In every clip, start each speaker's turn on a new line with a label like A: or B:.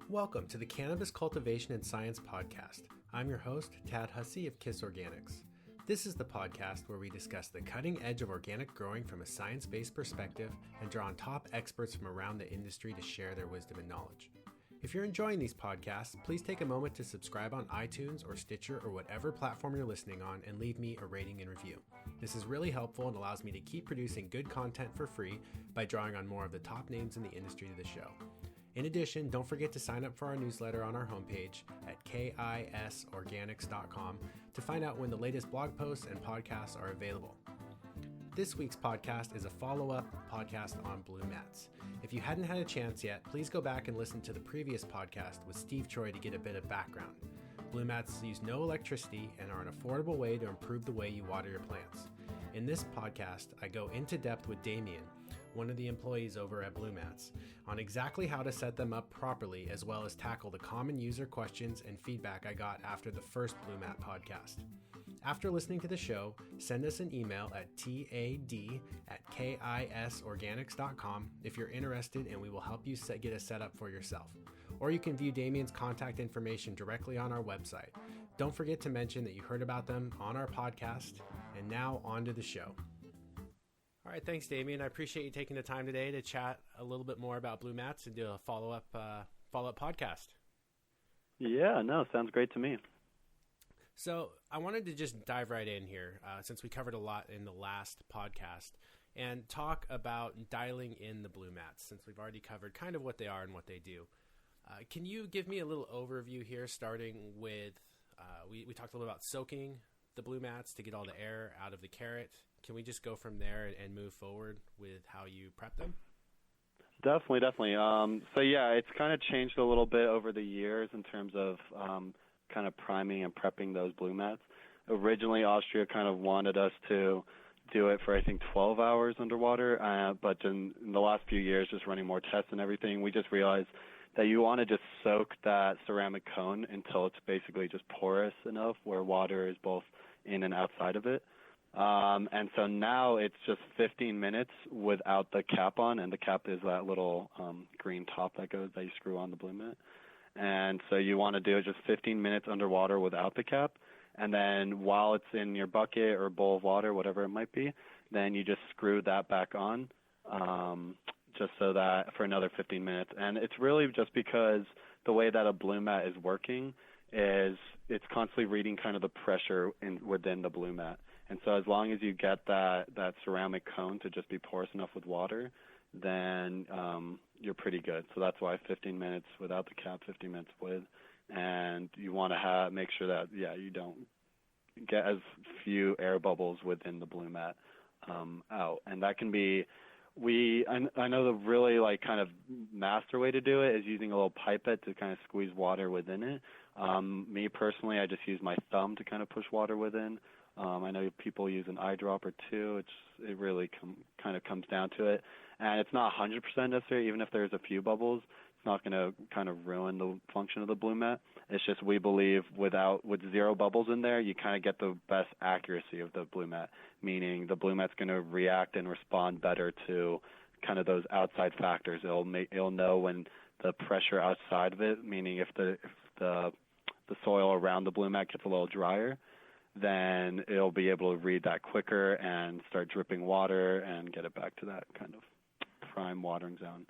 A: Welcome to the Cannabis Cultivation and Science Podcast. I'm your host, Tad Hussey of KISS Organics. This is the podcast where we discuss the cutting edge of organic growing from a science-based perspective and draw on top experts from around the industry to share their wisdom and knowledge. If you're enjoying these podcasts, please take a moment to subscribe on iTunes or Stitcher or whatever platform you're listening on and leave me a rating and review. This is really helpful and allows me to keep producing good content for free by drawing on more of the top names in the industry to the show. In addition, don't forget to sign up for our newsletter on our homepage at kisorganics.com to find out when the latest blog posts and podcasts are available. This week's podcast is a follow-up podcast on Blumats. If you hadn't had a chance yet, please go back and listen to the previous podcast with Steve Troy to get a bit of background. Blumats use no electricity and are an affordable way to improve the way you water your plants. In this podcast, I go into depth with Damian, one of the employees over at Blumats, on exactly how to set them up properly, as well as tackle the common user questions and feedback I got after the first Blumat podcast. After listening to the show, send us an email at tad@kisorganics.com if you're interested, and we will help you get a setup for yourself. Or you can view Damian's contact information directly on our website. Don't forget to mention that you heard about them on our podcast. And now on to the show. All right, thanks, Damian. I appreciate you taking the time today to chat a little bit more about Blumats and do a follow-up podcast.
B: Yeah, no, sounds great to me.
A: So I wanted to just dive right in here, since we covered a lot in the last podcast, and talk about dialing in the Blumats, since we've already covered kind of what they are and what they do. Can you give me a little overview here, starting with, we talked a little about soaking the Blumats to get all the air out of the carrot. Can we just go from there and move forward with how you prep them?
B: Definitely. So yeah, it's kind of changed a little bit over the years in terms of kind of priming and prepping those Blumats. Originally, Austria kind of wanted us to do it for, I think, 12 hours underwater, but in the last few years, just running more tests and everything, we just realized that you want to just soak that ceramic cone until it's basically just porous enough where water is both in and outside of it. And so now it's just 15 minutes without the cap on, and the cap is that little green top that you screw on the Blumat. And so you want to do it just 15 minutes underwater without the cap, and then while it's in your bucket or bowl of water, whatever it might be, then you just screw that back on, just so that for another 15 minutes. And it's really just because the way that a Blumat is working is it's constantly reading kind of the pressure within the Blumat. And so as long as you get that ceramic cone to just be porous enough with water, then you're pretty good. So that's why 15 minutes without the cap, 15 minutes with. And you want to make sure that, you don't get as few air bubbles within the Blumat out. And that can be, I know the really kind of master way to do it is using a little pipette to kind of squeeze water within it. Me personally, I just use my thumb to kind of push water within. I know people use an eyedropper too. It really kind of comes down to it. And it's not 100% necessary. Even if there's a few bubbles, it's not going to kind of ruin the function of the Blumat. It's just we believe with zero bubbles in there, you kind of get the best accuracy of the Blumat, meaning the Blumat's going to react and respond better to kind of those outside factors. It'll know when the pressure outside of it, meaning if the soil around the Blumat gets a little drier, then it'll be able to read that quicker and start dripping water and get it back to that kind of prime watering zone.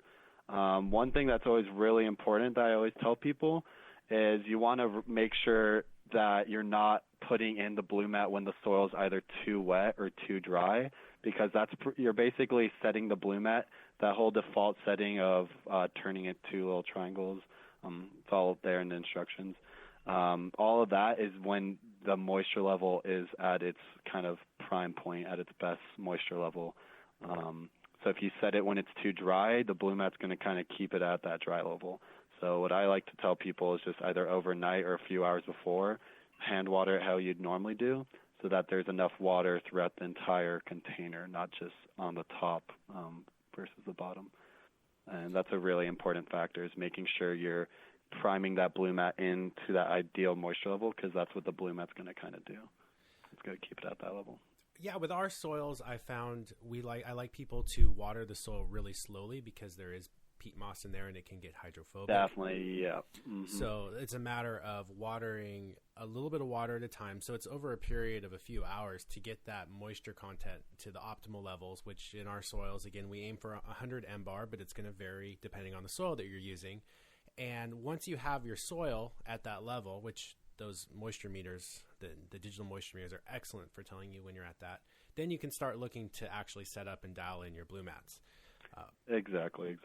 B: One thing that's always really important that I always tell people is you want to make sure that you're not putting in the Blumat when the soil is either too wet or too dry, because you're basically setting the Blumat, that whole default setting of turning it to little triangles. It's all there in the instructions. All of that is when the moisture level is at its kind of prime point, at its best moisture level. So if you set it when it's too dry, the Blumat's going to kind of keep it at that dry level. So what I like to tell people is just either overnight or a few hours before, hand water it how you'd normally do, so that there's enough water throughout the entire container, not just on the top versus the bottom. And that's a really important factor, is making sure you're priming that Blumat into that ideal moisture level, because that's what the Blumat's going to kind of do. It's going to keep it at that level.
A: Yeah, with our soils, I found I like people to water the soil really slowly, because there is peat moss in there and it can get hydrophobic.
B: Definitely, yeah. Mm-hmm.
A: So it's a matter of watering a little bit of water at a time. So it's over a period of a few hours to get that moisture content to the optimal levels, which in our soils, again, we aim for 100 mbar, but it's going to vary depending on the soil that you're using. And once you have your soil at that level, which those moisture meters, the digital moisture meters are excellent for telling you when you're at that, then you can start looking to actually set up and dial in your Blumats.
B: Exactly.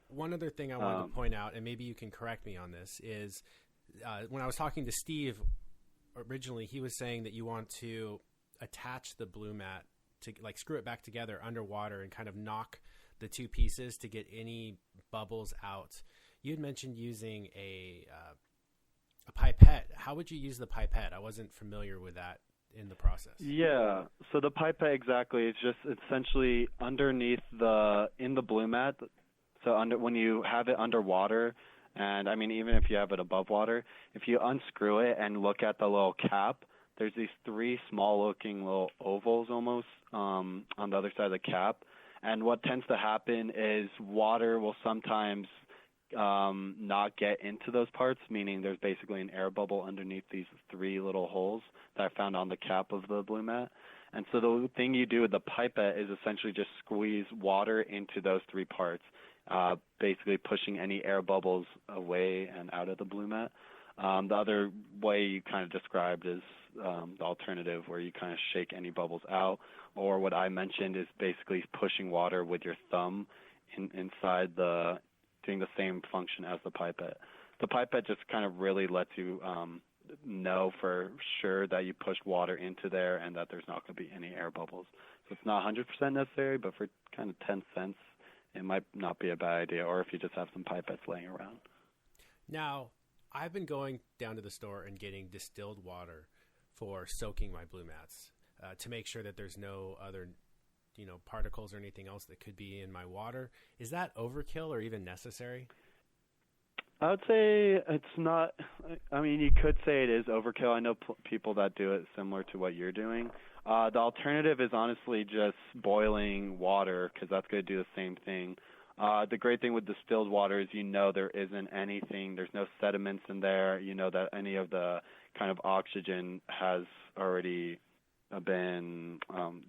A: One other thing I wanted to point out, and maybe you can correct me on this, is when I was talking to Steve originally, he was saying that you want to attach the Blumat to like screw it back together underwater and kind of knock the two pieces to get any bubbles out. You had mentioned using a pipette. How would you use the pipette? I wasn't familiar with that in the process.
B: Yeah, so the pipette, exactly, it's just essentially underneath in the Blumat. So when you have it underwater, and I mean even if you have it above water, if you unscrew it and look at the little cap, there's these three small-looking little ovals almost on the other side of the cap. And what tends to happen is water will sometimes not get into those parts, meaning there's basically an air bubble underneath these three little holes that I found on the cap of the Blumat. And so the thing you do with the pipette is essentially just squeeze water into those three parts, basically pushing any air bubbles away and out of the Blumat. The other way you kind of described is the alternative, where you kind of shake any bubbles out, or what I mentioned is basically pushing water with your thumb inside doing the same function as the pipette. The pipette just kind of really lets you know for sure that you pushed water into there and that there's not going to be any air bubbles. So it's not 100% necessary, but for kind of 10 cents, it might not be a bad idea, or if you just have some pipettes laying around.
A: Now, I've been going down to the store and getting distilled water for soaking my Blumats to make sure that there's no other particles or anything else that could be in my water. Is that overkill or even necessary?
B: I would say it's not. I mean, you could say it is overkill. I know people that do it similar to what you're doing. The alternative is honestly just boiling water, because that's going to do the same thing. The great thing with distilled water is there isn't anything, there's no sediments in there, that any of the kind of oxygen has already been,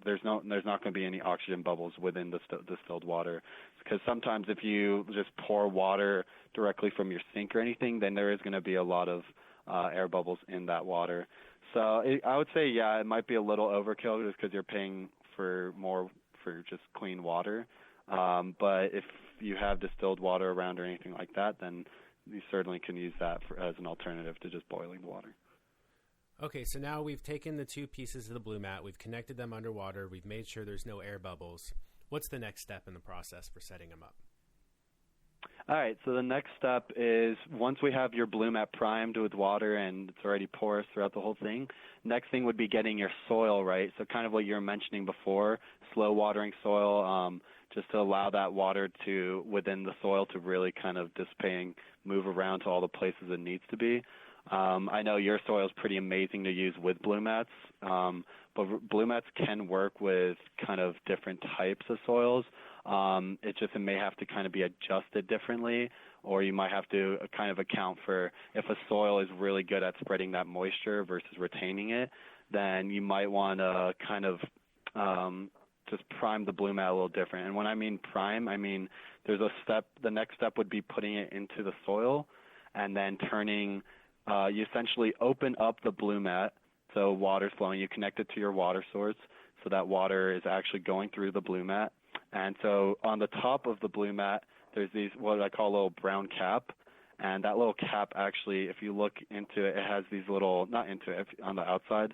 B: there's not going to be any oxygen bubbles within the distilled water. Because sometimes if you just pour water directly from your sink or anything, then there is going to be a lot of air bubbles in that water. So I would say, yeah, it might be a little overkill just because you're paying for just clean water. But if you have distilled water around or anything like that, then you certainly can use that as an alternative to just boiling the water.
A: Okay, so now we've taken the two pieces of the Blumat, we've connected them underwater, we've made sure there's no air bubbles. What's the next step in the process for setting them up?
B: All right, so the next step is once we have your Blumat primed with water and it's already porous throughout the whole thing, next thing would be getting your soil right. So kind of what you were mentioning before, slow watering soil, just to allow that water within the soil to really kind of dissipate and move around to all the places it needs to be. I know your soil is pretty amazing to use with Blumats, but Blumats can work with kind of different types of soils. It may have to kind of be adjusted differently, or you might have to kind of account for if a soil is really good at spreading that moisture versus retaining it, then you might want to kind of just prime the Blumat a little different. And when I mean prime, I mean there's a step. The next step would be putting it into the soil and then turning. You essentially open up the Blumat, so water's flowing. You connect it to your water source, so that water is actually going through the Blumat. And so on the top of the Blumat, there's these what I call a little brown cap. And that little cap actually, if you look into it, it has these little, not into it, on the outside,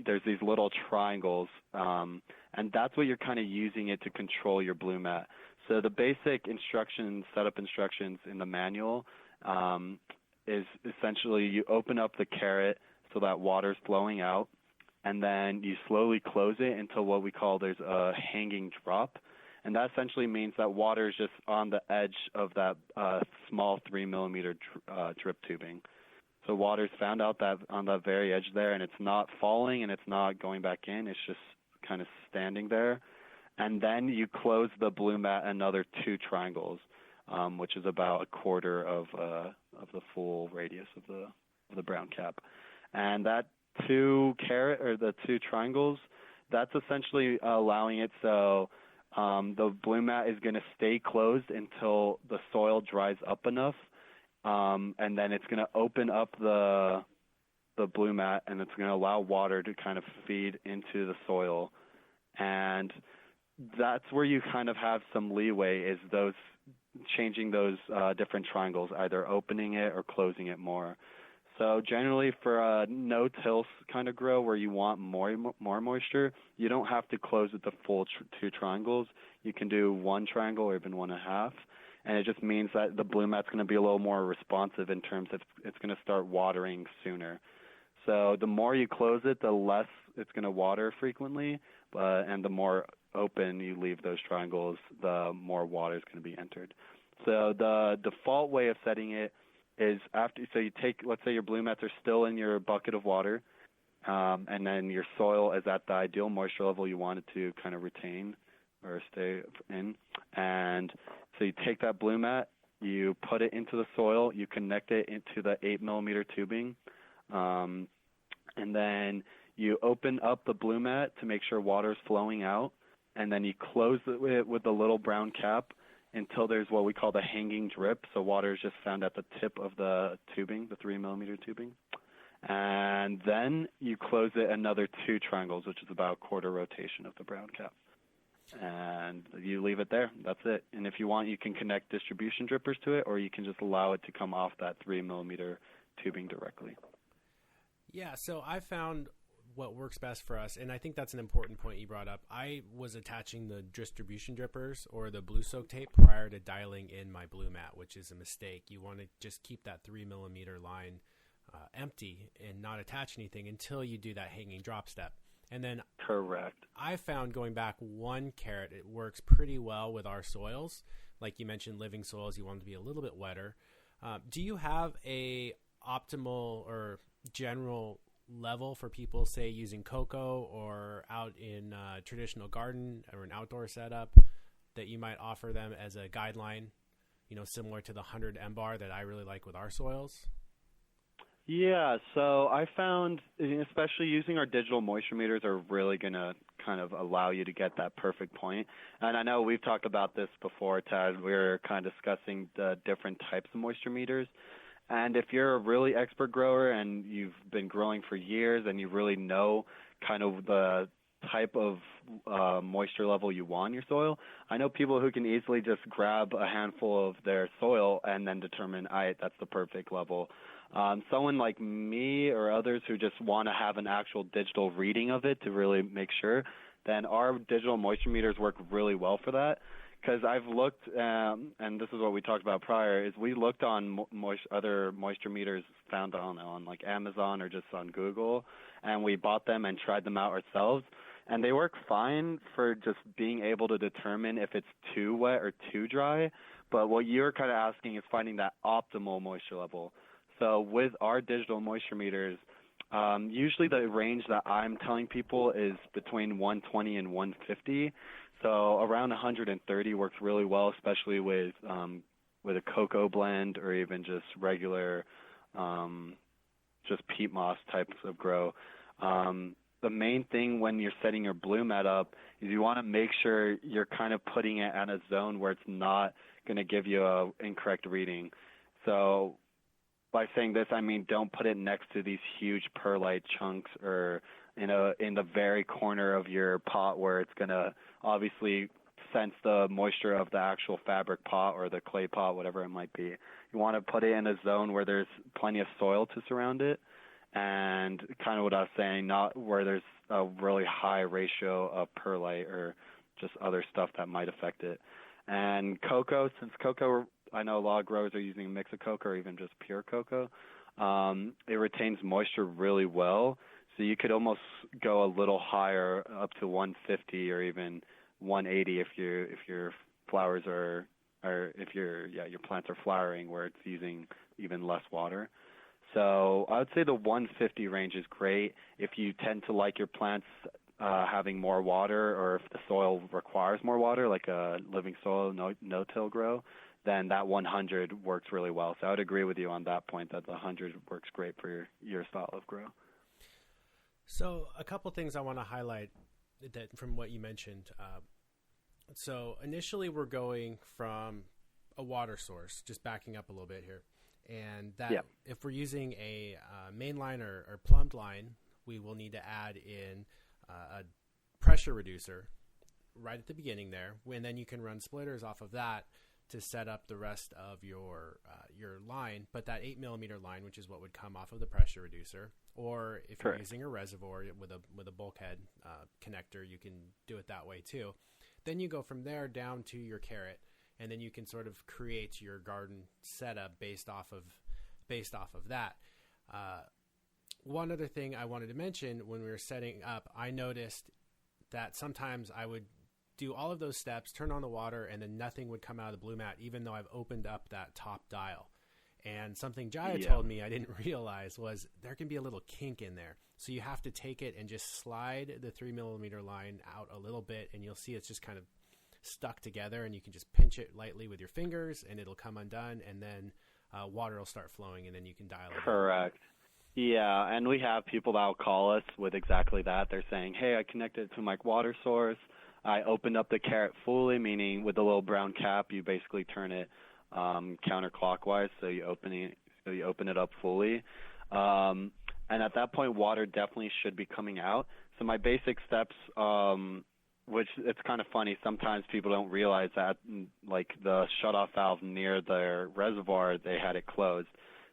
B: there's these little triangles. And that's what you're kind of using it to control your Blumat. So the basic instructions, setup instructions in the manual is essentially you open up the carrot so that water's flowing out, and then you slowly close it until what we call there's a hanging drop. And that essentially means that water is just on the edge of that small 3-millimeter drip tubing. So water's found out that on the very edge there, and it's not falling and it's not going back in. It's just kind of standing there. And then you close the Blumat another 2 triangles. which is about a quarter of the full radius of the brown cap. And that the two triangles, that's essentially allowing it so the Blumat is going to stay closed until the soil dries up enough, and then it's going to open up the Blumat, and it's going to allow water to kind of feed into the soil. And that's where you kind of have some leeway, is those changing those different triangles, either opening it or closing it more. So generally for a no-till kind of grow where you want more moisture, you don't have to close it the full two triangles. You can do one triangle or even 1.5, and it just means that the Blumat's going to be a little more responsive in terms of it's going to start watering sooner. So the more you close it, the less it's going to water frequently, and the more open you leave those triangles, the more water is going to be entered. So the default way of setting it is you take, let's say your Blumats are still in your bucket of water, and then your soil is at the ideal moisture level you want it to kind of retain or stay in. And so you take that Blumat, you put it into the soil, you connect it into the 8mm tubing, and then you open up the Blumat to make sure water is flowing out, and then you close it with the little brown cap until there's what we call the hanging drip, so water is just found at the tip of the tubing, the 3mm tubing. And then you close it another 2 triangles, which is about a quarter rotation of the brown cap. And you leave it there. That's it. And if you want, you can connect distribution drippers to it, or you can just allow it to come off that 3mm tubing directly.
A: Yeah, so I found what works best for us, and I think that's an important point you brought up. I was attaching the distribution drippers or the blue soak tape prior to dialing in my Blumat, which is a mistake. You want to just keep that 3mm line empty and not attach anything until you do that hanging drop step. And then
B: correct.
A: I found going back 1 carat, it works pretty well with our soils. Like you mentioned, living soils, you want them to be a little bit wetter. Do you have a optimal or general level for people, say, using cocoa or out in a traditional garden or an outdoor setup, that you might offer them as a guideline, similar to the 100 MBAR that I really like with our soils?
B: Yeah, so I found, especially using our digital moisture meters, are really going to kind of allow you to get that perfect point. And I know we've talked about this before, Tad. We were kind of discussing the different types of moisture meters. And if you're a really expert grower and you've been growing for years and you really know kind of the type of moisture level you want in your soil, I know people who can easily just grab a handful of their soil and then determine, that's the perfect level. Someone like me or others who just want to have an actual digital reading of it to really make sure, then our digital moisture meters work really well for that. Because I've looked, and this is what we talked about prior, is we looked on other moisture meters found on like Amazon or just on Google, and we bought them and tried them out ourselves. And they work fine for just being able to determine if it's too wet or too dry. But what you're kind of asking is finding that optimal moisture level. So with our digital moisture meters, usually the range that I'm telling people is between 120 and 150. So around 130 works really well, especially with a cocoa blend or even just regular, just peat moss types of grow. The main thing when you're setting your Blumat up is you want to make sure you're kind of putting it at a zone where it's not going to give you an incorrect reading. So by saying this, I mean don't put it next to these huge perlite chunks or in the very corner of your pot where it's going to obviously sense the moisture of the actual fabric pot or the clay pot, whatever it might be. You want to put it in a zone where there's plenty of soil to surround it, and kind of what I was saying, not where there's a really high ratio of perlite or just other stuff that might affect it. And cocoa, since cocoa, I know a lot of growers are using a mix of cocoa or even just pure cocoa, it retains moisture really well. So you could almost go a little higher, up to 150 or even 180 if your flowers or if your plants are flowering where it's using even less water. So I would say the 150 range is great if you tend to like your plants having more water, or if the soil requires more water, like a living soil, no-till grow, then that 100 works really well. So I would agree with you on that point that the 100 works great for your style of grow.
A: So a couple things I want to highlight that from what you mentioned. So initially we're going from a water source, just backing up a little bit here. And that if we're using a main line or plumbed line, we will need to add in a pressure reducer right at the beginning there. And then you can run splitters off of that to set up the rest of your line. But that 8mm line, which is what would come off of the pressure reducer, or if you're using a reservoir with a bulkhead connector, you can do it that way too. Then you go from there down to your carrot, and then you can sort of create your garden setup based off of that. One other thing I wanted to mention, when we were setting up, I noticed that sometimes I would do all of those steps, turn on the water, and then nothing would come out of the Blumat, even though I've opened up that top dial. And something Jaya told me I didn't realize was there can be a little kink in there. So you have to take it and just slide the 3mm line out a little bit, and you'll see it's just kind of stuck together, and you can just pinch it lightly with your fingers, and it'll come undone, and then water will start flowing, and then you can dial it.
B: Correct. Yeah, and we have people that will call us with exactly that. They're saying, hey, I connected it to my water source. I opened up the carrot fully, meaning with the little brown cap, you basically turn it counterclockwise, so you open it up fully. And at that point, water definitely should be coming out. So my basic steps, which it's kind of funny, sometimes people don't realize that, like the shutoff valve near their reservoir, they had it closed.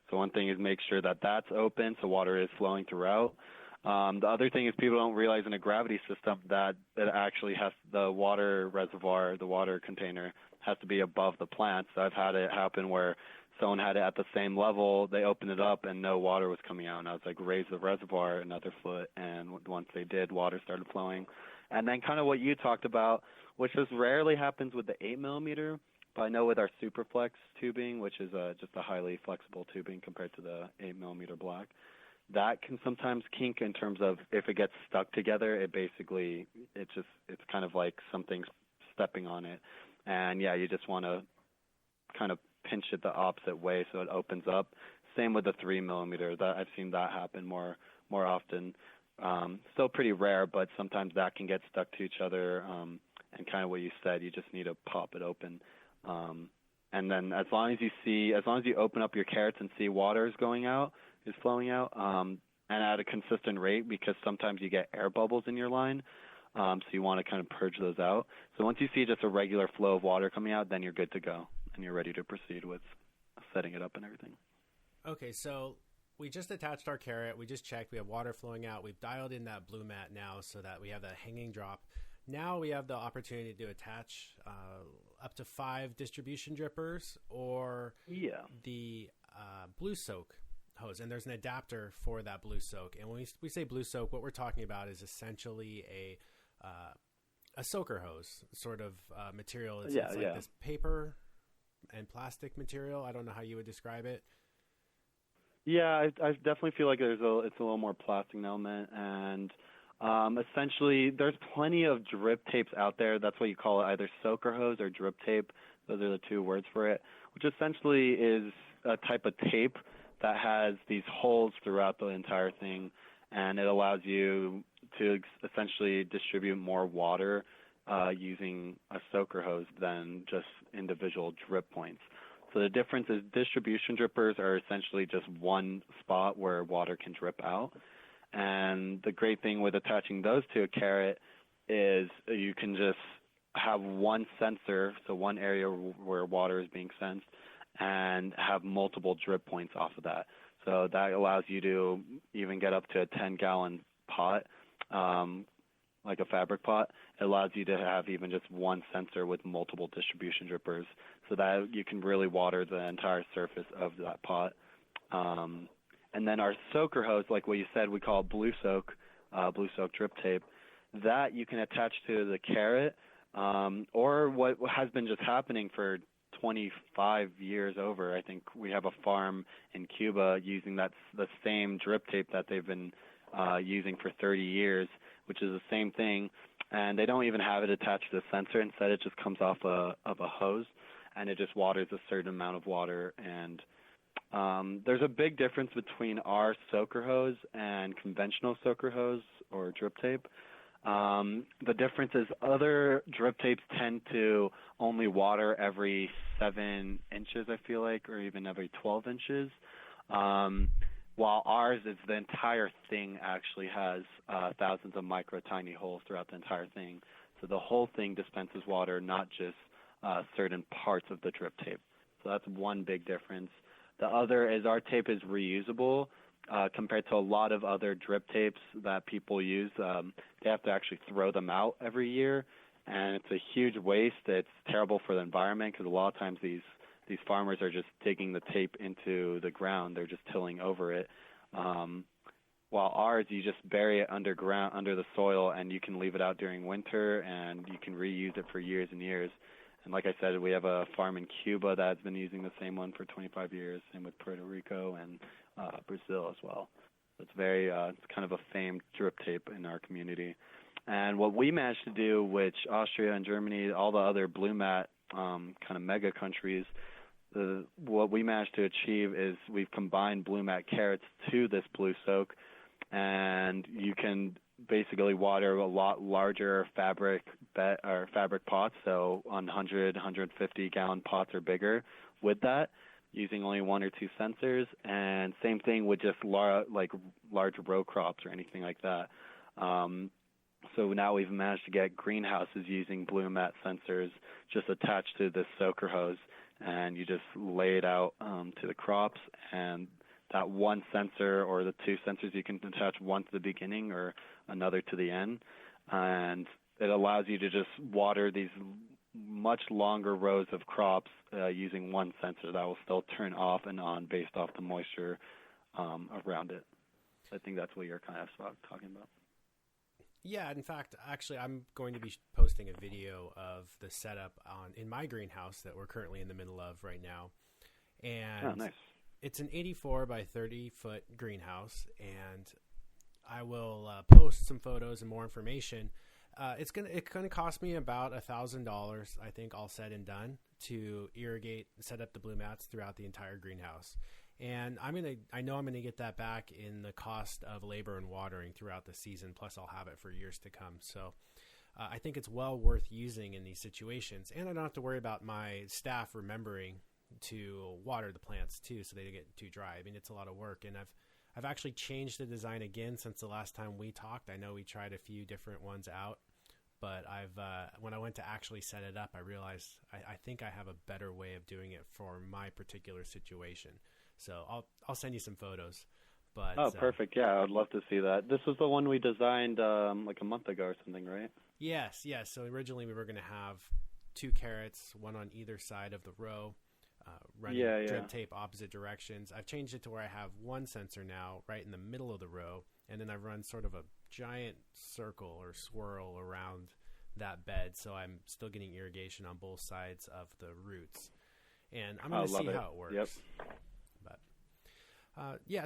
B: So one thing is make sure that that's open so water is flowing throughout. The other thing is people don't realize in a gravity system that it actually has the water reservoir, the water container, has to be above the plant. So I've had it happen where someone had it at the same level, they opened it up, and no water was coming out. And I was like, raise the reservoir another foot, and once they did, water started flowing. And then kind of what you talked about, which just rarely happens with the 8mm, but I know with our Superflex tubing, which is just a highly flexible tubing compared to the 8mm black, that can sometimes kink in terms of if it gets stuck together, it's kind of like something's stepping on it. And yeah, you just want to kind of pinch it the opposite way so it opens up. Same with the 3mm. That I've seen that happen more often. Still pretty rare, but sometimes that can get stuck to each other. And kind of what you said, you just need to pop it open. And then as long as you open up your carrots and see water is flowing out, and at a consistent rate, because sometimes you get air bubbles in your line. So you want to kind of purge those out. So once you see just a regular flow of water coming out, then you're good to go, and you're ready to proceed with setting it up and everything. Okay,
A: so we just attached our carrot. We just checked. We have water flowing out. We've dialed in that Blumat now so that we have that hanging drop. Now we have the opportunity to attach up to 5 distribution drippers or the Blue Soak hose. And there's an adapter for that Blue Soak. And when we say Blue Soak, what we're talking about is essentially a soaker hose sort of material. It's like this paper and plastic material. I don't know how you would describe it.
B: Yeah, I definitely feel like it's a little more plastic element, and essentially there's plenty of drip tapes out there. That's what you call it, either soaker hose or drip tape. Those are the two words for it, which essentially is a type of tape that has these holes throughout the entire thing, and it allows you to essentially distribute more water using a soaker hose than just individual drip points. So the difference is distribution drippers are essentially just one spot where water can drip out. And the great thing with attaching those to a carrot is you can just have one sensor, so one area where water is being sensed, and have multiple drip points off of that. So that allows you to even get up to a 10-gallon pot, like a fabric pot. It allows you to have even just one sensor with multiple distribution drippers so that you can really water the entire surface of that pot. And then our soaker hose, like what you said, we call it Blue Soak drip tape. That you can attach to the carrot, or what has been just happening for 25 years over. I think we have a farm in Cuba using the same drip tape that they've been using for 30 years, which is the same thing, and they don't even have it attached to the sensor. Instead, it just comes off of a hose, and it just waters a certain amount of water. And there's a big difference between our soaker hose and conventional soaker hose or drip tape. The difference is other drip tapes tend to only water every 7 inches, I feel like, or even every 12 inches, while ours is the entire thing actually has thousands of micro tiny holes throughout the entire thing. So the whole thing dispenses water, not just certain parts of the drip tape. So that's one big difference. The other is our tape is reusable. Compared to a lot of other drip tapes that people use, they have to actually throw them out every year, and it's a huge waste. It's terrible for the environment because a lot of times these farmers are just digging the tape into the ground. They're just tilling over it. While ours, you just bury it underground, under the soil, and you can leave it out during winter, and you can reuse it for years and years. And like I said, we have a farm in Cuba that's been using the same one for 25 years, and with Puerto Rico and Brazil as well. So it's very, it's kind of a famed drip tape in our community. And what we managed to do, which Austria and Germany, all the other Blumat kind of mega countries, what we managed to achieve is we've combined Blumat carrots to this blue soak, and you can basically water a lot larger fabric pots, so 100, 150 gallon pots or bigger with that, using only 1 or 2 sensors, and same thing with just large row crops or anything like that. So now we've managed to get greenhouses using Blumat sensors just attached to this soaker hose, and you just lay it out to the crops, and that one sensor or the 2 sensors you can attach, one to the beginning or another to the end, and it allows you to just water these much longer rows of crops using one sensor that will still turn off and on based off the moisture around it. I think that's what you're kind of talking about.
A: Yeah, in fact, actually, I'm going to be posting a video of the setup in my greenhouse that we're currently in the middle of right now. And
B: nice.
A: It's an 84 by 30 foot greenhouse, and I will post some photos and more information. It's gonna cost me about $1,000, I think, all said and done, to set up the Blumats throughout the entire greenhouse. And I know I'm gonna get that back in the cost of labor and watering throughout the season. Plus, I'll have it for years to come. So, I think it's well worth using in these situations, and I don't have to worry about my staff remembering to water the plants too, so they don't get too dry. I mean, it's a lot of work, and I've actually changed the design again since the last time we talked. I know we tried a few different ones out, but when I went to actually set it up, I realized I think I have a better way of doing it for my particular situation. So I'll send you some photos. But
B: perfect. Yeah, I'd love to see that. This was the one we designed like a month ago or something, right?
A: Yes. So originally we were going to have 2 carrots, one on either side of the row, running drip tape opposite directions. I've changed it to where I have one sensor now right in the middle of the row, and then I've run sort of a giant circle or swirl around that bed, so I'm still getting irrigation on both sides of the roots. And I'm going to see how it works.
B: Yep.
A: But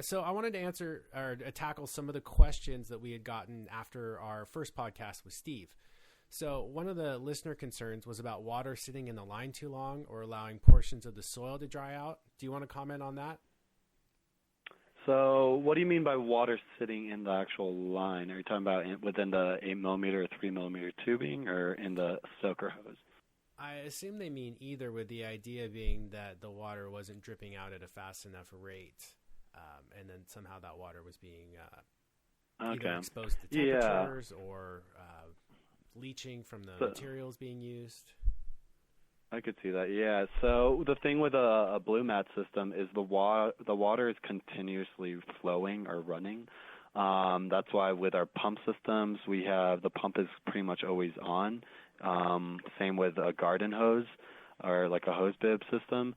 A: so I wanted to answer or tackle some of the questions that we had gotten after our first podcast with Steve. So one of the listener concerns was about water sitting in the line too long or allowing portions of the soil to dry out. Do you want to comment on that?
B: So what do you mean by water sitting in the actual line? Are you talking about within the 8 millimeter or 3 millimeter tubing, or in the soaker hose?
A: I assume they mean either, with the idea being that the water wasn't dripping out at a fast enough rate, and then somehow that water was being either exposed to temperatures or leaching from the materials being used.
B: I could see that, yeah. So the thing with a Blumat system is the water is continuously flowing or running. That's why with our pump systems, the pump is pretty much always on. Same with a garden hose or like a hose bib system,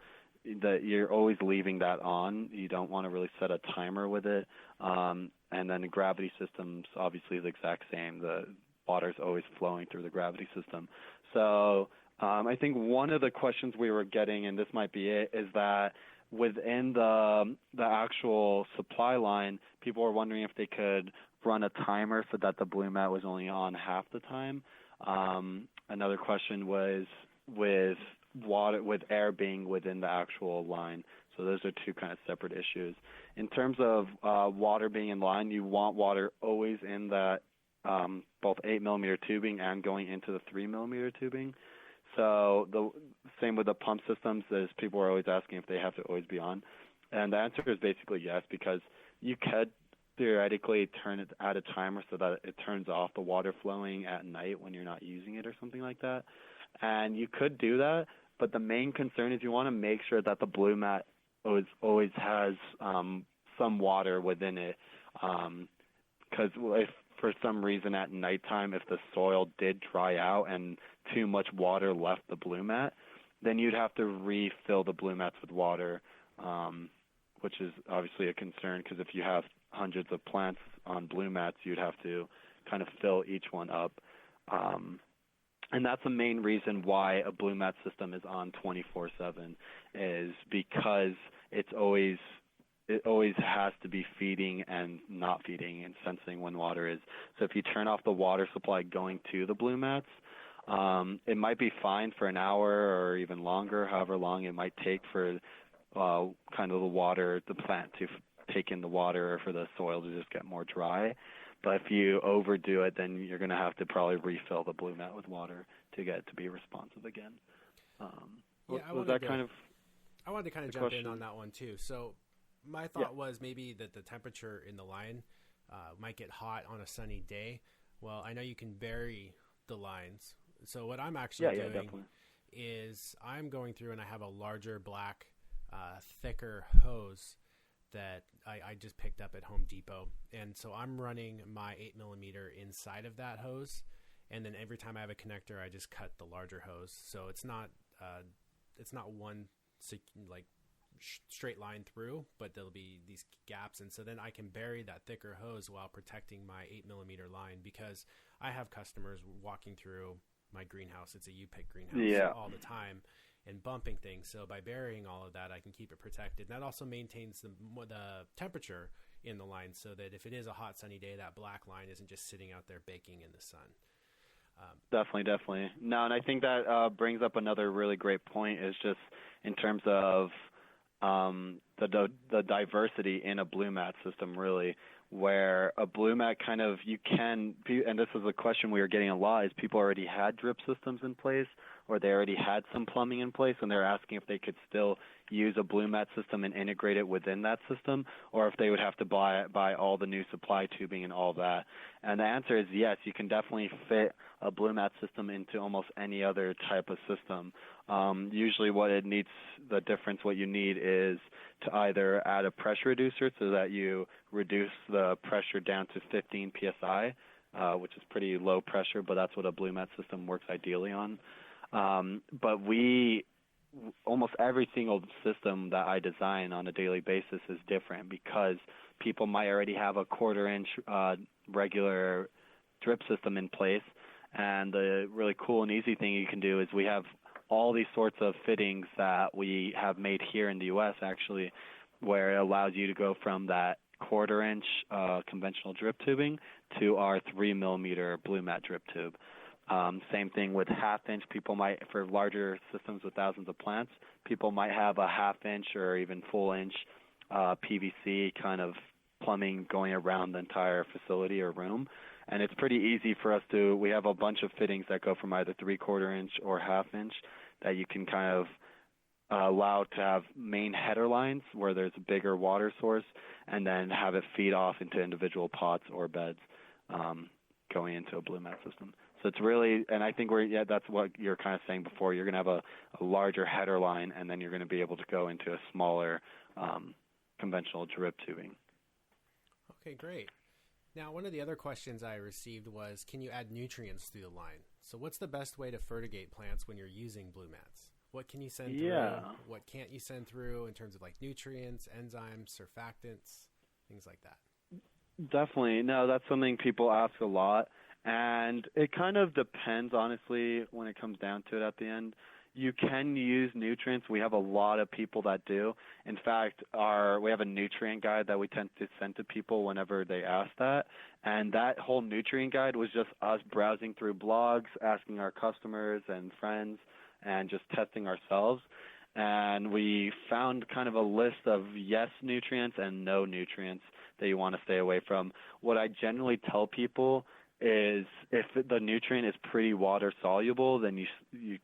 B: that you're always leaving that on. You don't want to really set a timer with it. And then the gravity systems, obviously, the exact same. The water's always flowing through the gravity system. So I think one of the questions we were getting, and this might be it, is that within the actual supply line, people were wondering if they could run a timer so that the Blumat was only on half the time. Another question was with air being within the actual line. So those are two kind of separate issues. In terms of water being in line, you want water always in that both 8mm tubing and going into the 3mm tubing. So the same with the pump systems, as people are always asking if they have to always be on. And the answer is basically yes, because you could theoretically add a timer so that it turns off the water flowing at night when you're not using it or something like that. And you could do that, but the main concern is you want to make sure that the Blumat always has some water within it, because if for some reason at nighttime, if the soil did dry out and too much water left the Blumat, then you'd have to refill the Blumats with water, which is obviously a concern, because if you have hundreds of plants on Blumats, you'd have to kind of fill each one up. And that's the main reason why a Blumat system is on 24/7, is because it always has to be feeding and not feeding and sensing when water is. So if you turn off the water supply going to the Blumats, it might be fine for an hour or even longer, however long it might take for kind of the plant to take in the water, or for the soil to just get more dry. But if you overdo it, then you're going to have to probably refill the Blumat with water to get it to be responsive again.
A: I wanted to kind of jump
B: question?
A: in on that one too. So my thought was maybe that the temperature in the line might get hot on a sunny day. Well, I know you can bury the lines. So what I'm actually doing
B: definitely.
A: is I'm going through and I have a larger black, thicker hose that I just picked up at Home Depot. And so I'm running my 8mm inside of that hose. And then every time I have a connector, I just cut the larger hose. So it's not one straight line through, but there'll be these gaps. And so then I can bury that thicker hose while protecting my 8mm line, because I have customers walking through my greenhouse. It's a U-pick greenhouse all the time, and bumping things. So by burying all of that, I can keep it protected. And that also maintains the temperature in the line, so that if it is a hot sunny day, that black line isn't just sitting out there baking in the sun.
B: Definitely. No, and I think that brings up another really great point, is just in terms of the diversity in a Blumat system, really, where a Blumat kind of, and this is a question we were getting a lot, is people already had drip systems in place, or they already had some plumbing in place, and they're asking if they could still use a Blumat system and integrate it within that system, or if they would have to buy all the new supply tubing and all that. And the answer is yes, you can definitely fit a Blumat system into almost any other type of system. Usually what you need is to either add a pressure reducer so that you reduce the pressure down to 15 psi, which is pretty low pressure, but that's what a Blumat system works ideally on. But almost every single system that I design on a daily basis is different, because people might already have a 1/4-inch regular drip system in place. And the really cool and easy thing you can do is we have all these sorts of fittings that we have made here in the U.S., actually, where it allows you to go from that 1/4-inch conventional drip tubing to our 3mm Blumat drip tube. Same thing with 1/2-inch. People might, for larger systems with thousands of plants, people might have a 1/2-inch or even full-inch PVC kind of plumbing going around the entire facility or room. And it's pretty easy for us we have a bunch of fittings that go from either 3/4-inch or 1/2-inch that you can kind of allow to have main header lines where there's a bigger water source, and then have it feed off into individual pots or beds going into a Blumat system. So it's really, and I think that's what you're kind of saying before. You're going to have a larger header line, and then you're going to be able to go into a smaller conventional drip tubing.
A: Okay, great. Now, one of the other questions I received was, can you add nutrients through the line? So what's the best way to fertigate plants when you're using Blumats? What can you send through? What can't you send through in terms of like nutrients, enzymes, surfactants, things like that?
B: Definitely. No, that's something people ask a lot. And it kind of depends, honestly, when it comes down to it at the end. You can use nutrients. We have a lot of people that do. In fact, we have a nutrient guide that we tend to send to people whenever they ask that. And that whole nutrient guide was just us browsing through blogs, asking our customers and friends, and just testing ourselves. And we found kind of a list of yes nutrients and no nutrients that you want to stay away from. What I generally tell people is if the nutrient is pretty water soluble, then you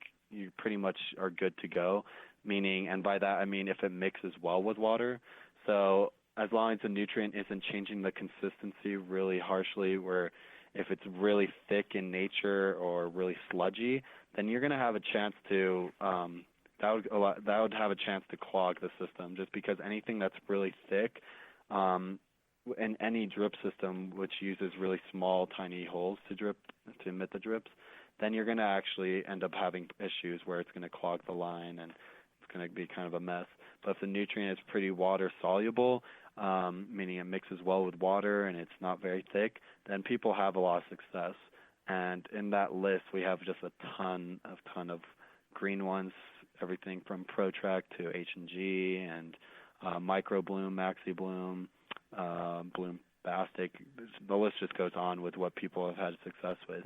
B: pretty much are good to go. Meaning, and by that I mean if it mixes well with water. So as long as the nutrient isn't changing the consistency really harshly, where if it's really thick in nature or really sludgy, then you're going to have a chance to that would have a chance to clog the system, just because anything that's really thick in any drip system, which uses really small, tiny holes to emit the drips, then you're going to actually end up having issues where it's going to clog the line and it's going to be kind of a mess. But if the nutrient is pretty water soluble, meaning it mixes well with water and it's not very thick, then people have a lot of success. And in that list, we have just a ton of green ones, everything from ProTrack to H&G and Micro Bloom, Maxi Bloom, Bloom Bastic. The list just goes on with what people have had success with.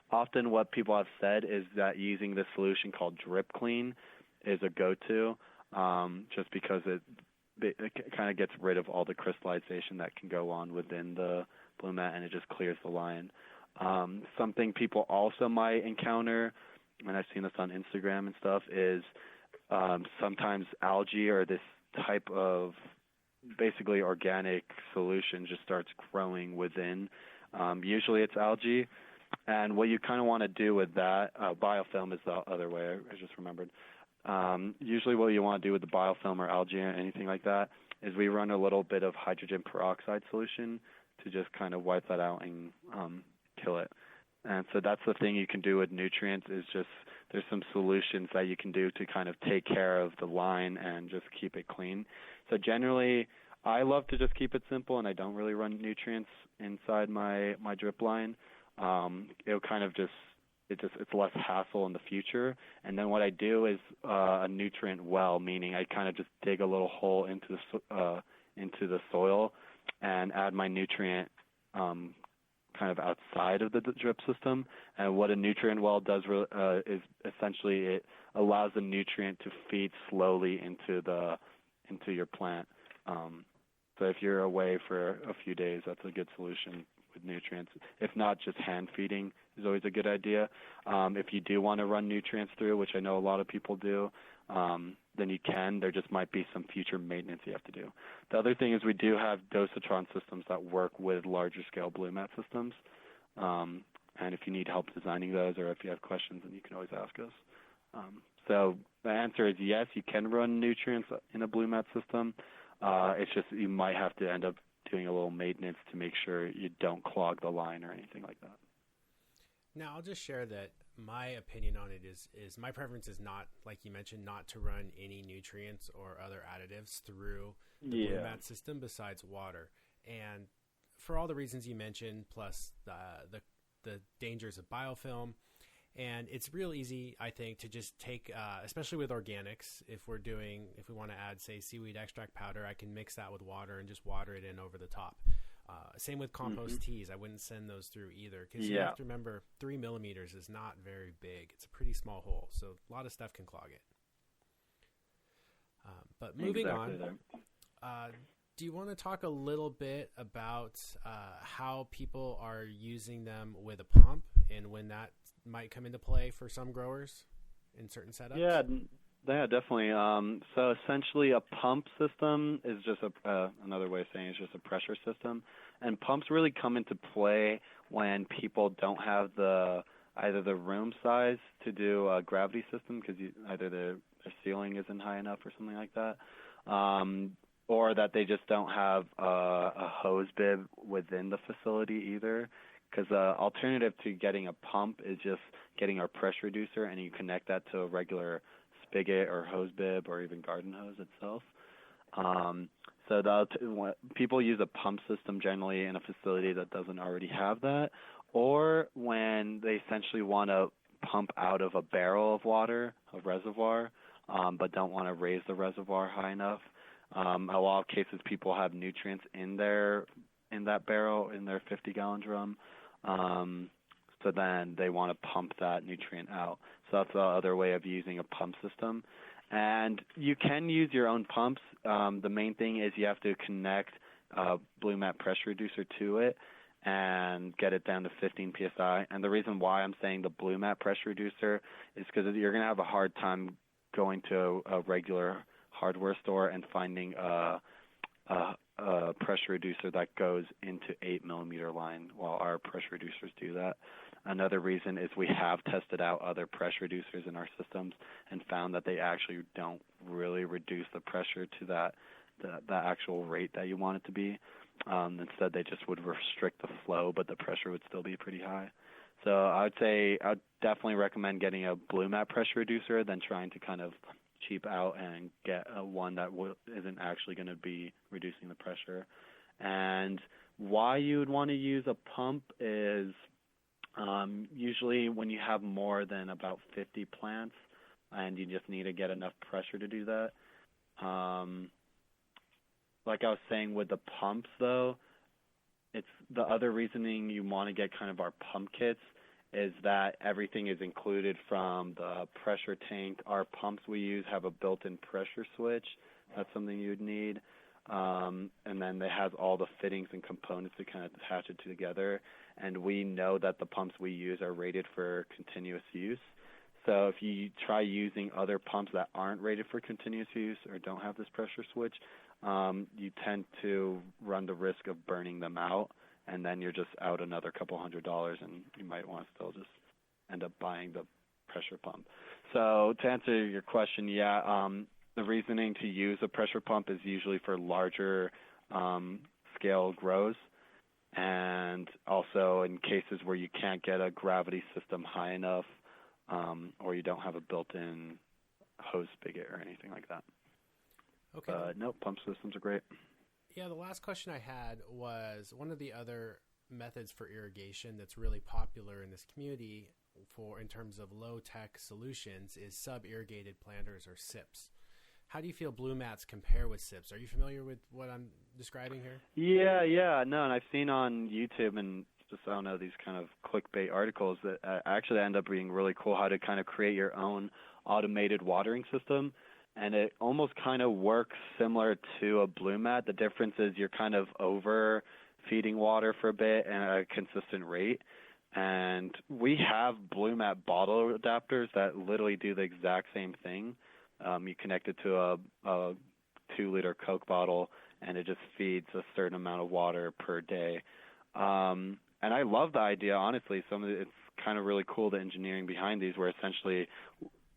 B: Often what people have said is that using this solution called Drip Clean is a go-to, just because it kind of gets rid of all the crystallization that can go on within the Blumat, and it just clears the line. Something people also might encounter, and I've seen this on Instagram and stuff, is sometimes algae or this type of basically organic solution just starts growing within. Usually it's algae. And what you kind of want to do with that, biofilm is the other way, I just remembered. Usually what you want to do with the biofilm or algae or anything like that is we run a little bit of hydrogen peroxide solution to just kind of wipe that out and kill it. And so that's the thing you can do with nutrients, is just there's some solutions that you can do to kind of take care of the line and just keep it clean. So generally, I love to just keep it simple, and I don't really run nutrients inside my drip line. It'll kind of it's less hassle in the future. And then what I do is a nutrient well, meaning I kind of just dig a little hole into the soil and add my nutrient kind of outside of the drip system. And what a nutrient well does is essentially it allows the nutrient to feed slowly into your plant. So if you're away for a few days, that's a good solution with nutrients. If not, just hand feeding is always a good idea. If you do want to run nutrients through, which I know a lot of people do, then you can. There just might be some future maintenance you have to do. The other thing is we do have dosatron systems that work with larger scale Blumat systems. And if you need help designing those, or if you have questions, then you can always ask us. So the answer is yes, you can run nutrients in a Blumat system. It's just you might have to end up doing a little maintenance to make sure you don't clog the line or anything like that.
A: Now, I'll just share that my opinion on it is my preference is not, like you mentioned, not to run any nutrients or other additives through the Blumat system besides water. And for all the reasons you mentioned, plus the dangers of biofilm, and it's real easy, I think, to just take, especially with organics, if we want to add, say, seaweed extract powder, I can mix that with water and just water it in over the top. Same with compost teas. I wouldn't send those through either, because you have to remember 3 millimeters is not very big. It's a pretty small hole, so a lot of stuff can clog it. But moving on, do you want to talk a little bit about how people are using them with a pump and when that might come into play for some growers in certain setups?
B: Yeah, definitely. So essentially a pump system is just another way of saying it's just a pressure system. And pumps really come into play when people don't have either the room size to do a gravity system, because either their ceiling isn't high enough or something like that, or that they just don't have a hose bib within the facility either. Because the alternative to getting a pump is just getting our pressure reducer, and you connect that to a regular spigot or hose bib or even garden hose itself. So people use a pump system generally in a facility that doesn't already have that, or when they essentially want to pump out of a barrel of water, a reservoir, but don't want to raise the reservoir high enough. A lot of cases people have nutrients in that barrel, in their 50-gallon drum. So then they want to pump that nutrient out. So that's the other way of using a pump system. And you can use your own pumps. The main thing is you have to connect a Blumat pressure reducer to it and get it down to 15 psi. And the reason why I'm saying the Blumat pressure reducer is because you're going to have a hard time going to a regular hardware store and finding a pressure reducer that goes into 8-millimeter line, while our pressure reducers do that. Another reason is we have tested out other pressure reducers in our systems and found that they actually don't really reduce the pressure to that actual rate that you want it to be. Instead, they just would restrict the flow, but the pressure would still be pretty high. So I would definitely recommend getting a Blumat pressure reducer than trying to kind of cheap out and get one that isn't actually going to be reducing the pressure. And why you would want to use a pump is usually when you have more than about 50 plants and you just need to get enough pressure to do that. Like I was saying with the pumps, though, it's the other reasoning you want to get kind of our pump kits is that everything is included from the pressure tank. Our pumps we use have a built-in pressure switch. That's something you'd need. And then it has all the fittings and components to kind of attach it together. And we know that the pumps we use are rated for continuous use. So if you try using other pumps that aren't rated for continuous use or don't have this pressure switch, you tend to run the risk of burning them out, and then you're just out another couple $100, and you might want to still just end up buying the pressure pump. So to answer your question, the reasoning to use a pressure pump is usually for larger scale grows, and also in cases where you can't get a gravity system high enough, or you don't have a built-in hose spigot or anything like that.
A: Okay.
B: No, pump systems are great.
A: Yeah, the last question I had was one of the other methods for irrigation that's really popular in this community in terms of low-tech solutions is sub-irrigated planters or SIPs. How do you feel Blumats compare with SIPs? Are you familiar with what I'm describing here?
B: Yeah. No, and I've seen on YouTube and just, I don't know, these kind of clickbait articles that actually end up being really cool, how to kind of create your own automated watering system. And it almost kind of works similar to a Blumat. The difference is you're kind of over feeding water for a bit at a consistent rate. And we have Blumat bottle adapters that literally do the exact same thing. You connect it to a 2-liter Coke bottle, and it just feeds a certain amount of water per day. And I love the idea, honestly. It's kind of really cool, the engineering behind these, where essentially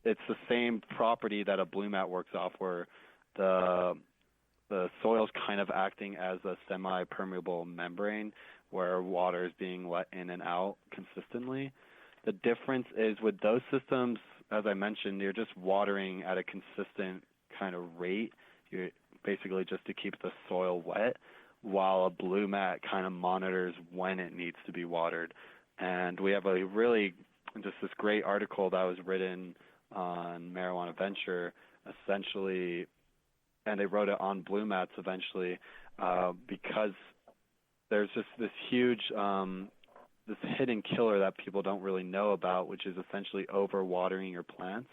B: it's the same property that a Blumat works off, where the soil's kind of acting as a semi-permeable membrane where water is being let in and out consistently. The difference is with those systems, as I mentioned, you're just watering at a consistent kind of rate. You're basically just to keep the soil wet, while a Blumat kind of monitors when it needs to be watered. And we have just this great article that was written on Marijuana Venture, essentially, and they wrote it on Blumats eventually, because there's just this huge, this hidden killer that people don't really know about, which is essentially overwatering your plants.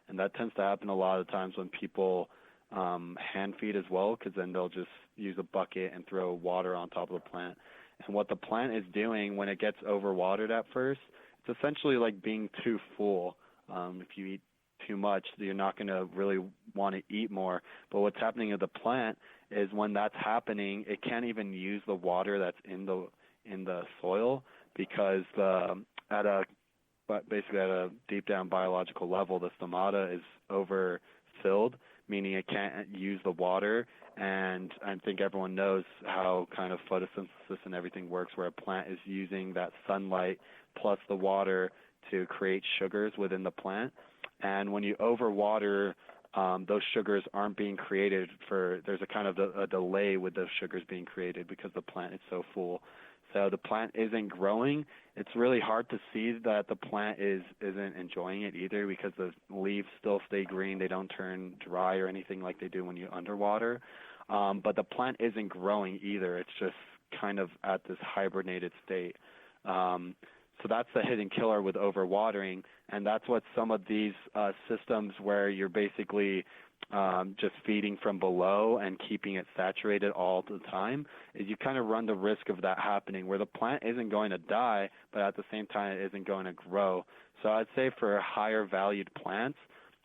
B: And that tends to happen a lot of times when people hand feed as well, because then they'll just use a bucket and throw water on top of the plant. And what the plant is doing when it gets overwatered at first, it's essentially like being too full. If you eat too much, you're not going to really want to eat more. But what's happening to the plant is when that's happening, it can't even use the water that's in the soil, because basically at a deep down biological level, the stomata is overfilled, meaning it can't use the water. And I think everyone knows how kind of photosynthesis and everything works, where a plant is using that sunlight plus the water to create sugars within the plant. And when you overwater, those sugars aren't being created there's a kind of a delay with those sugars being created because the plant is so full. so the plant isn't growing, it's really hard to see that the plant isn't enjoying it either, because the leaves still stay green. They don't turn dry or anything like they do when you underwater. But the plant isn't growing either. It's just kind of at this hibernated state. So that's the hidden killer with overwatering, and that's what some of these systems where you're basically just feeding from below and keeping it saturated all the time, is you kind of run the risk of that happening, where the plant isn't going to die, but at the same time it isn't going to grow. So I'd say for higher valued plants,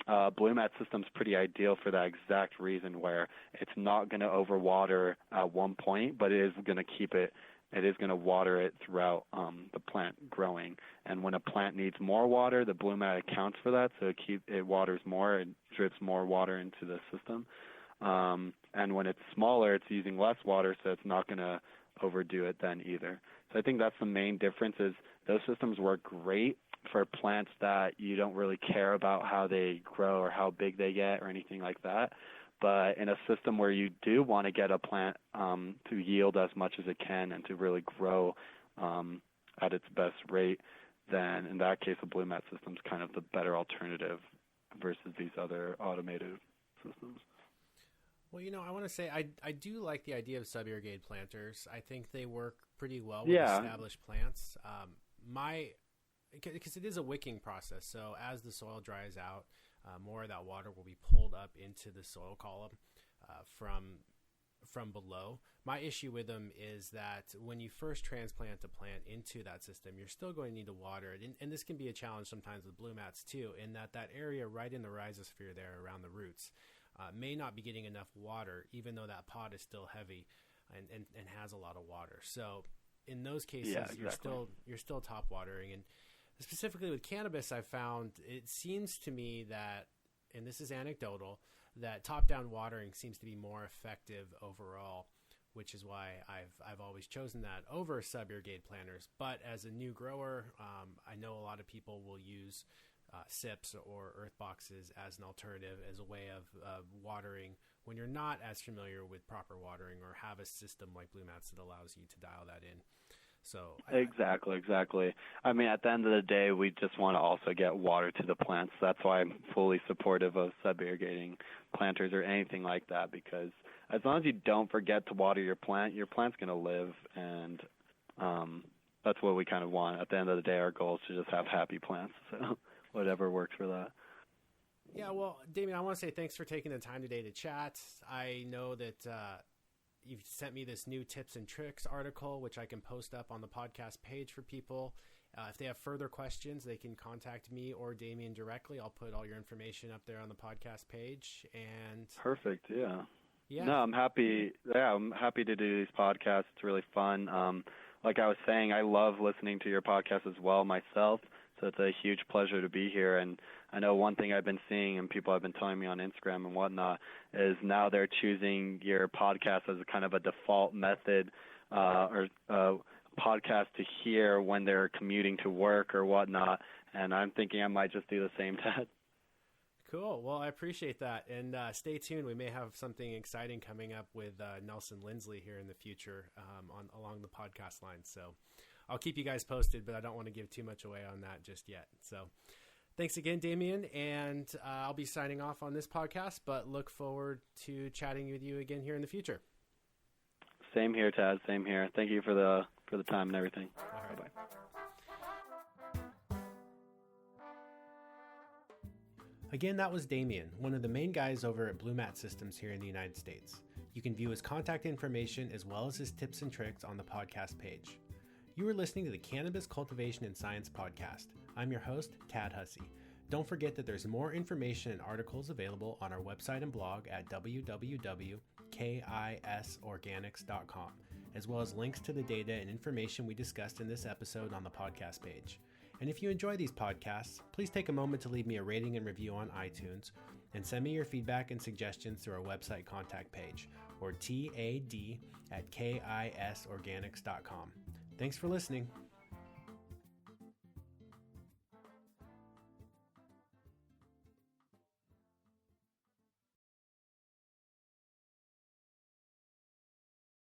B: Blumat system's pretty ideal for that exact reason, where it's not going to overwater at one point, but it is going to keep it. It is going to water it throughout the plant growing. And when a plant needs more water, the Blumat accounts for that, so it waters more, it drips more water into the system. And when it's smaller, it's using less water, so it's not going to overdo it then either. So I think that's the main difference, is those systems work great for plants that you don't really care about how they grow or how big they get or anything like that. But in a system where you do want to get a plant to yield as much as it can and to really grow at its best rate, then in that case, a Blumat system is kind of the better alternative versus these other automated systems.
A: Well, I want to say I do like the idea of sub-irrigated planters. I think they work pretty well with established plants. Because it is a wicking process, so as the soil dries out, more of that water will be pulled up into the soil column from below. My issue with them is that when you first transplant a plant into that system, you're still going to need to water it. And this can be a challenge sometimes with Blumats too, in that area right in the rhizosphere there around the roots may not be getting enough water, even though that pot is still heavy and has a lot of water. So in those cases, you're still top watering. And specifically with cannabis, I've found it seems to me that, and this is anecdotal, that top-down watering seems to be more effective overall, which is why I've always chosen that over sub-irrigated planters. But as a new grower, I know a lot of people will use SIPs or earth boxes as an alternative, as a way of watering when you're not as familiar with proper watering or have a system like Blumats that allows you to dial that in. So
B: Exactly. I mean, at the end of the day, we just want to also get water to the plants. That's why I'm fully supportive of sub-irrigating planters or anything like that, because as long as you don't forget to water your plant's going to live, and that's what we kind of want. At the end of the day, our goal is to just have happy plants, so whatever works for that.
A: Yeah, well, Damian, I want to say thanks for taking the time today to chat. I know that you've sent me this new tips and tricks article, which I can post up on the podcast page for people. If they have further questions, they can contact me or Damian directly. I'll put all your information up there on the podcast page. And
B: perfect. Yeah. No, I'm happy. Yeah, I'm happy to do these podcasts. It's really fun. Like I was saying, I love listening to your podcast as well myself. So it's a huge pleasure to be here. And I know one thing I've been seeing, and people have been telling me on Instagram and whatnot, is now they're choosing your podcast as a kind of a default method or podcast to hear when they're commuting to work or whatnot. And I'm thinking I might just do the same, Ted.
A: Cool. Well, I appreciate that. And stay tuned. We may have something exciting coming up with Nelson Lindsley here in the future along the podcast line. So I'll keep you guys posted, but I don't want to give too much away on that just yet. So thanks again, Damian. And I'll be signing off on this podcast, but look forward to chatting with you again here in the future.
B: Same here, Tad. Same here. Thank you for the time and everything.
A: All right. Bye-bye. Again, that was Damian, one of the main guys over at Blumat Systems here in the United States. You can view his contact information as well as his tips and tricks on the podcast page. You are listening to the Cannabis Cultivation and Science Podcast. I'm your host, Tad Hussey. Don't forget that there's more information and articles available on our website and blog at www.kisorganics.com, as well as links to the data and information we discussed in this episode on the podcast page. And if you enjoy these podcasts, please take a moment to leave me a rating and review on iTunes, and send me your feedback and suggestions through our website contact page, or tad@kisorganics.com. Thanks for listening.